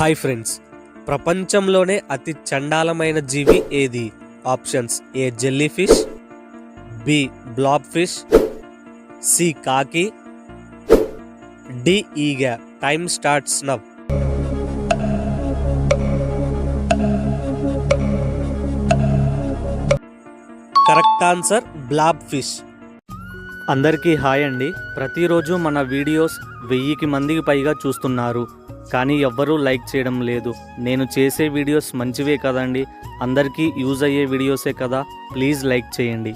Hi friends, ప్రపంచంలోనే అతి చండాలమైన జీవి ఏది? Options: A jelly fish, B blob fish, C కాకి, డి ఈగ. Time starts now. Correct answer blob fish. అందరికీ హాయ్ అండి. ప్రతిరోజు మన వీడియోస్ 1000 మందికి పైగా చూస్తున్నారు, కానీ ఎవ్వరూ లైక్ చేయడం లేదు. నేను చేసే వీడియోస్ మంచివే కదండి, అందరికీ యూజ్ అయ్యే వీడియోసే కదా, ప్లీజ్ లైక్ చేయండి.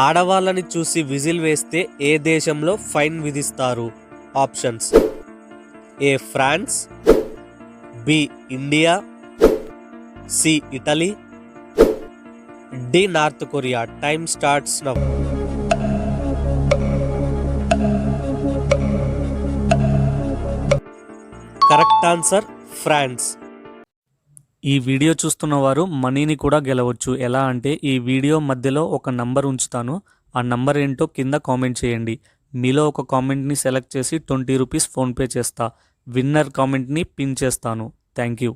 ఆడవాళ్ళని చూసి విజిల్ వేస్తే ఏ దేశంలో ఫైన్ విధిస్తారు? Options: A France, B India, C Italy, D North Korea. Time starts now. Correct answer France. ఈ వీడియో చూస్తున్న వారు మనీని కూడా గెలవచ్చు. ఎలా అంటే, ఈ వీడియో మధ్యలో ఒక నంబర్ ఉంచుతాను, ఆ నంబర్ ఏంటో కింద కామెంట్ చేయండి. మీలో ఒక కామెంట్ని సెలెక్ట్ చేసి 20 రూపీస్ ఫోన్పే చేస్తా. విన్నర్ కామెంట్ని పిన్ చేస్తాను. Thank you.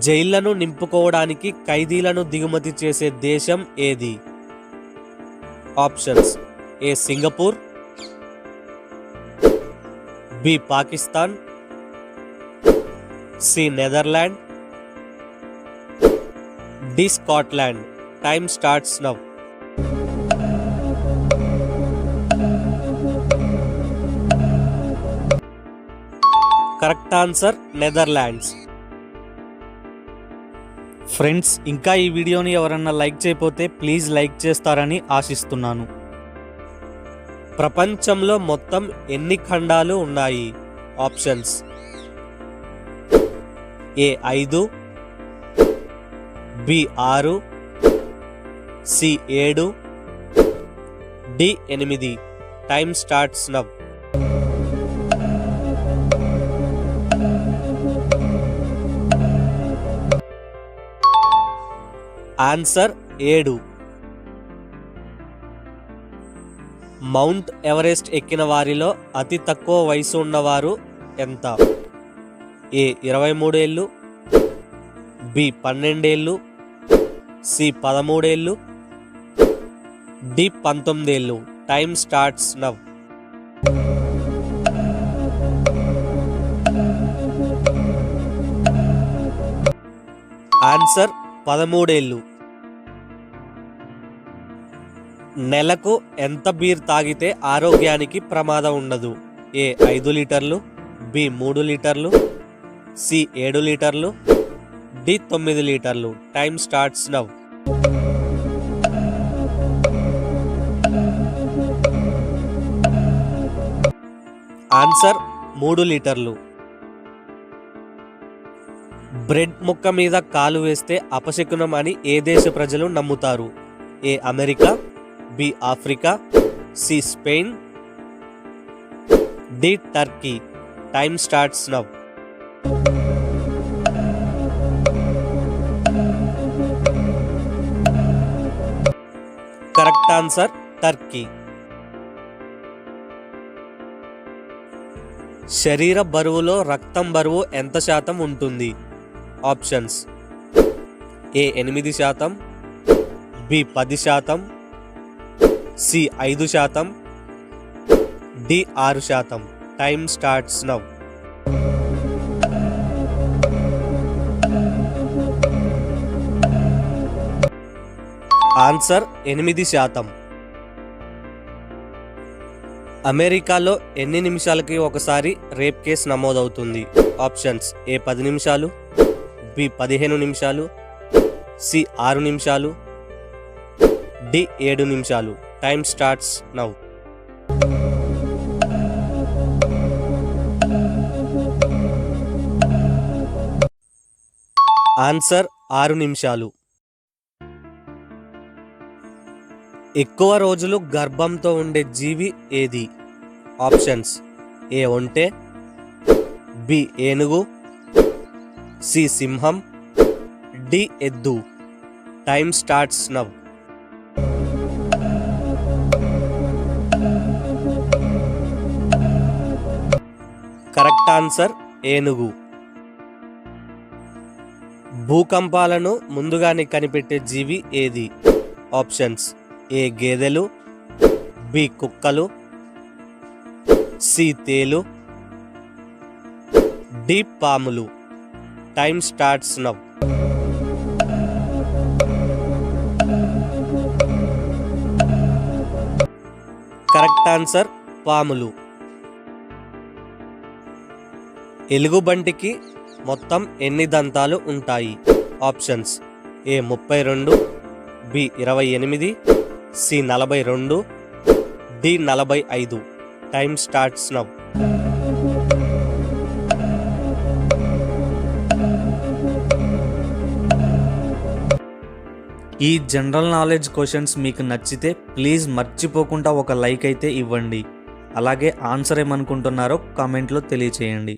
జైళ్లను నింపుకోవడానికి ఖైదీలను దిగుమతి చేసే దేశం ఏది? Options: A Singapore, B Pakistan, C Netherland, D Scotland. Time starts now. Correct answer Netherlands. Friends, ఇంకా ఈ వీడియోని ఎవరన్నా లైక్ చేయకపోతే ప్లీజ్ లైక్ చేస్తారని ఆశిస్తున్నాను. ప్రపంచంలో మొత్తం ఎన్ని ఖండాలు ఉన్నాయి? Options: A 5, B 6, C 7, D 8. Time starts now. Answer 7. Mount Everest ఎక్కిన వారిలో అతి తక్కువ వయసు ఉన్నవారు ఎంత? ఏ 23 ఏళ్ళు, బి 12 ఏళ్ళు, సి 13 ఏళ్ళు, డి 19 ఏళ్ళు. Time starts now. ఆన్సర్ 13 ఏళ్ళు. నెలకు ఎంత బీర్ తాగితే ఆరోగ్యానికి ప్రమాదం ఉండదు? ఏ 5 లీటర్లు, బి 3 లీటర్లు, సి 7 లీటర్లు, డి 9 లీటర్లు. Time starts now. ఆన్సర్ 3 లీటర్లు. బ్రెడ్ ముక్క మీద కాలు వేస్తే అపశకునం అని ఏ దేశ ప్రజలు నమ్ముతారు? A America, B Africa, C Spain, D Turkey. Time starts now. Correct answer Turkey. శరీర బరువులో రక్తం బరువు ఎంత శాతం ఉంటుంది? Options: A 8%, B 10%, C 5%, D 6%. Time starts now. Answer 8%. అమెరికాలో ఎన్ని నిమిషాలకి ఒకసారి రేప్ కేసు నమోదవుతుంది? ఆప్షన్స్: ఏ 10 నిమిషాలు, బి 15 నిమిషాలు, సి 6 నిమిషాలు, డి 7 నిమిషాలు. Time starts now. ఆన్సర్ 6 నిమిషాలు. ఎక్కువ రోజులు గర్భంతో ఉండే జీవి ఏది? ఆప్షన్స్: ఏ ఒంటె, బి ఏనుగు, సి సింహం, డి ఎద్దు. Time starts now. Correct answer ఏనుగు. భూకంపాలను ముందుగానే కనిపెట్టే జీవి ఏది? ఆప్షన్స్: ఏ గేదెలు, బి కుక్కలు, సి తేలు, డి పాములు. Time starts now. Correct answer పాములు. ఎలుగుబంటికి మొత్తం ఎన్ని దంతాలు ఉంటాయి? Options: A 32, B 28, C 42, D 45. Time starts now. ఈ జనరల్ నాలెడ్జ్ క్వశ్చన్స్ మీకు నచ్చితే ప్లీజ్ మర్చిపోకుండా ఒక లైక్ అయితే ఇవ్వండి. అలాగే ఆన్సర్ ఏమనుకుంటున్నారో కామెంట్లో తెలియచేయండి.